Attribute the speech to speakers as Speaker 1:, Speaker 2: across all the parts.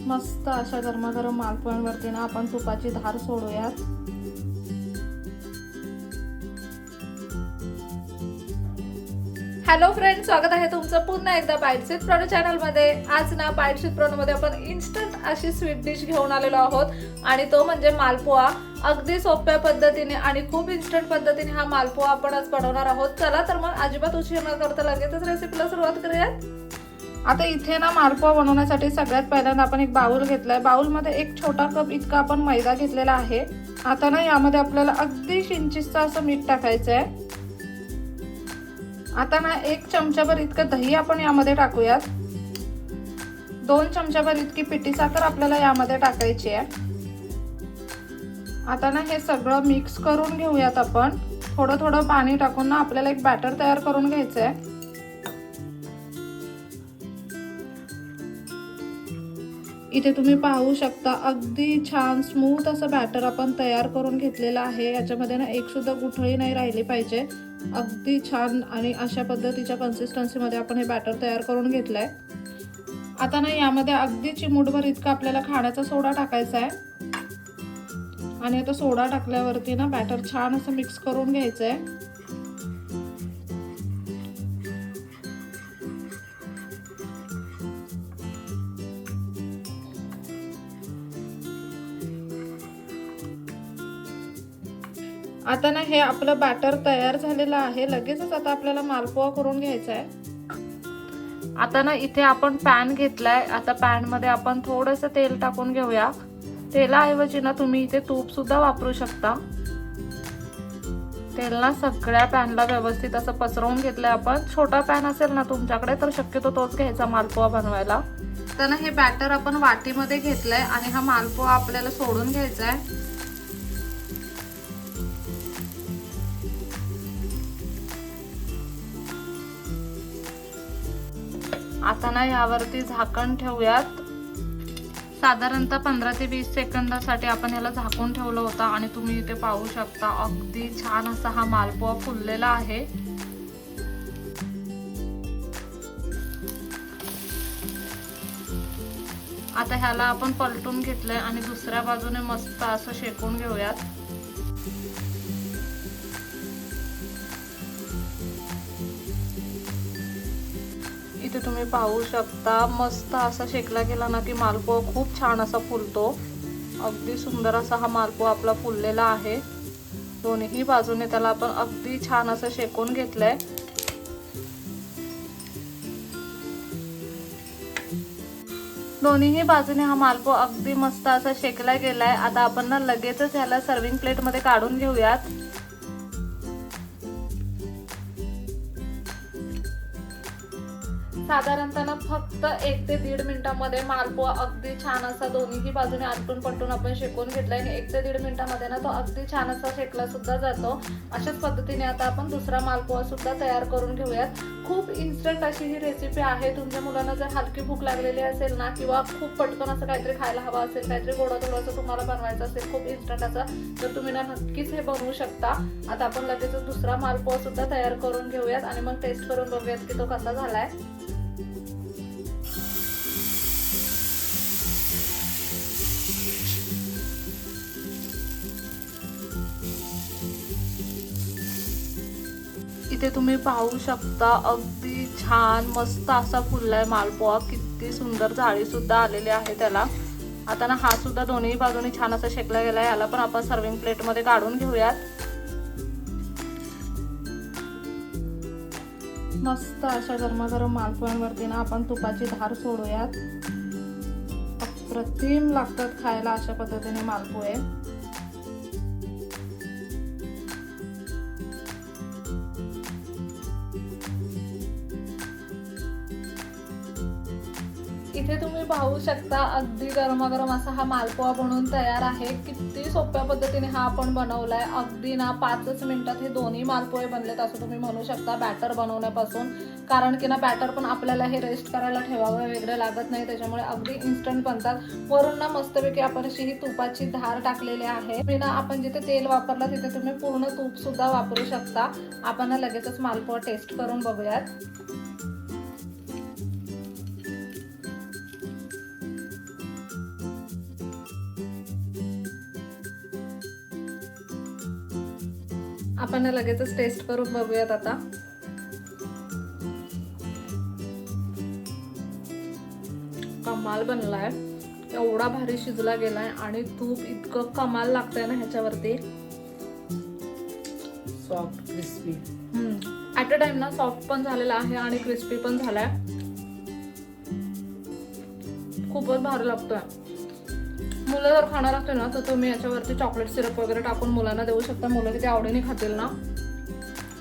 Speaker 1: मस्त अशा गरमागरम मालपोळ्यांवरती ना आपण तुपाची धार सोडूयात। हॅलो फ्रेंड्स, स्वागत आहे तुमचं पुन्हा एकदा बाईट्स विथ प्रणू चॅनल मध्ये। आज ना बाईट्स विथ प्रणू मध्ये आपण इन्स्टंट अशी स्वीट डिश घेऊन आलेलो आहोत आणि तो म्हणजे मालपोळा। अगदी सोप्या पद्धतीने आणि खूप इन्स्टंट पद्धतीने हा मालपोळा आपण आज बनवणार आहोत। चला तर मग अजिबात उशीर न करता लगेचच रेसिपीला सुरुवात करूयात। आता इथे ना मालपोळा बनवण्यासाठी सगळ्यात पहिल्यांदा आपण एक बाउल घेतलाय। बाउल मध्ये एक छोटा कप इतका आपण मैदा घेतलेला आहे। आता ना यामध्ये आपल्याला अगदी किंचितचं असं मीठ टाकायचं आहे। आता ना 1 चमचाभर इतकं दही आपण यामध्ये टाकूयात। 2 चमचाभर इतकी पिठी साखर आपल्याला यामध्ये टाकायची आहे। आता ना हे सगळं मिक्स करून घेऊयात आपण। थोडं थोडं पाणी टाकून ना आपल्याला एक बॅटर तयार करून घ्यायचं आहे। इथे तुम्ही पाहू शकता अगदी छान स्मूथ असं बॅटर आपण तयार करून घेतलेलं आहे। याच्यामध्ये ना एक सुद्धा गुठळी नाही राहिली पाहिजे। अगदी छान आणि अशा पद्धतीच्या कन्सिस्टन्सी मध्ये आपण हे बॅटर तयार करून घेतलंय। आता ना यामध्ये अगदी चिमूटभर इतका आपल्याला खाण्याचा सोडा टाकायचा आहे आणि आता सोडा टाकल्यावरती ना बॅटर छान असं मिक्स करून घ्यायचं आहे। आता ना हे आपलं बॅटर तयार झालेलं आहे। लगेचच आता आपल्याला मालपोळा करून घ्यायचा आहे। आता ना इथे आपण पॅन घेतलाय। आता पॅन मध्ये आपण थोडंसं तेल टाकून घेऊया। तेलाऐवजी ना तुम्ही इथे तूप सुद्धा वापरू शकता। तेल ना सगळ्या पॅनला व्यवस्थित असं पसरवून घेतलंय आपण। छोटा पॅन असेल ना तुमच्याकडे तर शक्यतो तोच घ्यायचा मालपोळा बनवायला। तर ना हे बॅटर आपण वाटीमध्ये घेतलंय आणि हा मालपोळा आपल्याला सोडून घ्यायचा आहे। आता ना यावरती झाकण ठेवूयात। साधारणतः 15 ते 20 सेकंदासाठी आपण याला झाकून ठेवलं होतं आणि तुम्ही इथे पाहू शकता अगदी छान असा हा मालपोळा फुललेला आहे। आता ह्याला आपण पलटून घेतलंय आणि दुसऱ्या बाजूने मस्त असं शेकून घेऊयात। इथे तुम्ही पाहू शकता मस्त असा शेकला गेला ना की मालपोळा खूप छान असा फुलतो। अगदी सुंदर असा हा मालपोळा आपला फुललेला आहे। दोन्ही बाजूने त्याला आपण अगदी छान असं शेकून घेतलंय। दोन्ही बाजूने हा मालपोळा अगदी मस्त असा शेकला गेलाय। आता आपण ना लगेचच ह्याला सर्विंग प्लेट मध्ये काढून घेऊयात। साधारणतः ना फक्त 1 ते 1.5 मिनिटांमध्ये मालपोळा अगदी छान असा दोन्ही बाजूने आलटून पलटून आपण शेकून घेतलाय आणि 1 ते 1.5 मिनिटांमध्ये ना तो अगदी छान असा शेकला सुद्धा जातो। अशाच पद्धतीने आता आपण दुसरा मालपोळा सुद्धा तयार करून घेऊयात। खूप इन्स्टंट अशी ही रेसिपी आहे। तुमच्या मुलांना जर हलकी भूक लागलेली असेल ना किंवा खूप पटकन असं काहीतरी खायला हवं असेल, काहीतरी गोडा थोडंसं तुम्हाला बनवायचं असेल खूप इन्स्टंट असं, तर तुम्ही ना नक्कीच हे बनवू शकता। आता आपण लगेच दुसरा मालपोळा सुद्धा तयार करून घेऊयात आणि मग टेस्ट करून बघूयात की तो कसा झालाय। इथे तुम्ही पाहू शकता अगदी छान मस्त असा फुललाय मालपोळा। किती सुंदर जाळी सुद्धा आलेली आहे त्याला। आता ना हा सुद्धा दोन्ही बाजूने छान असा शेकला गेलाय। याला पण आपण सर्विंग प्लेट मध्ये काढून घेऊयात। मस्त अशा गरमागरम मालपोळ्यांवरती ना आपण तुपाची धार सोडूयात। अप्रतिम लागतात खायला अशा पद्धतीने मालपोळे। इथे तुम्ही पाहू शकता अगदी गरमागरम असा हा मालपोळा बनवून तयार आहे। किती सोप्या पद्धतीने हा आपण बनवलाय। अगदी ना 5च मिनिटात हे दोन्ही मालपोळे बनलेत असं तुम्ही म्हणू शकता बॅटर बनवण्यापासून। कारण की ना बॅटर पण आपल्याला हे रेस्ट करायला ठेवावं वगैरे लागत नाही, त्याच्यामुळे अगदी इन्स्टंट बनतात। वरून ना मस्तपैकी आपण अशी ही तुपाची धार टाकलेली आहे। बिना आपण जिथे तेल वापरलं तिथे तुम्ही पूर्ण तूप सुद्धा वापरू शकता। आपण ना लगेचच मालपोळा टेस्ट करून बघूयात। आपण लगेचच टेस्ट करून बघूयात आता. कमाल बनलाय, एवढा भारी शिजला गेलाय आणि तूप इतकं कमाल लागतंय ना ह्याच्यावरती.
Speaker 2: Soft crispy
Speaker 1: at a time ना सॉफ्ट पण झालेला आहे आणि क्रिस्पी पण झालाय. खूपच भारी लागतोय. मुलं जर खाणार असतील ना तर तुम्ही याच्यावरती चॉकलेट सिरप वगैरे टाकून मुलांना देऊ शकता. मुलं किती आवडीने खातील ना.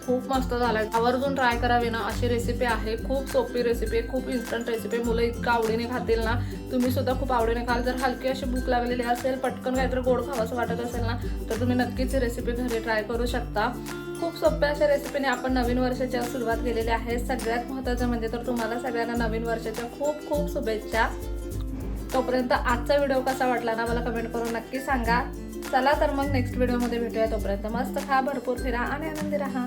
Speaker 1: खूप मस्त झालाय. आवर्जून ट्राय करावी ना अशी रेसिपी आहे. खूप सोपी रेसिपी आहे, खूप इन्स्टंट रेसिपी आहे. मुलं इतकं आवडीने खातील ना, तुम्ही सुद्धा खूप आवडीने खाल. जर हलकी अशी भूक लागलेली असेल, पटकन काहीतरी गोड खावंसं वाटत असेल ना, तर तुम्ही नक्कीच ही रेसिपी घरी ट्राय करू शकता. खूप सोप्या अशा रेसिपीने आपण नवीन वर्षाची सुरुवात केलेली आहे. सगळ्यात महत्त्वाचं म्हणजे तर तुम्हाला सगळ्यांना नवीन वर्षाच्या खूप खूप शुभेच्छा. तोपर्यंत आजचा व्हिडिओ कसा वाटला ना मला कमेंट करून नक्की सांगा. चला तर मग नेक्स्ट व्हिडिओमध्ये भेटूया. तोपर्यंत मस्त खा, भरपूर फिरा आणि आनंदी राहा.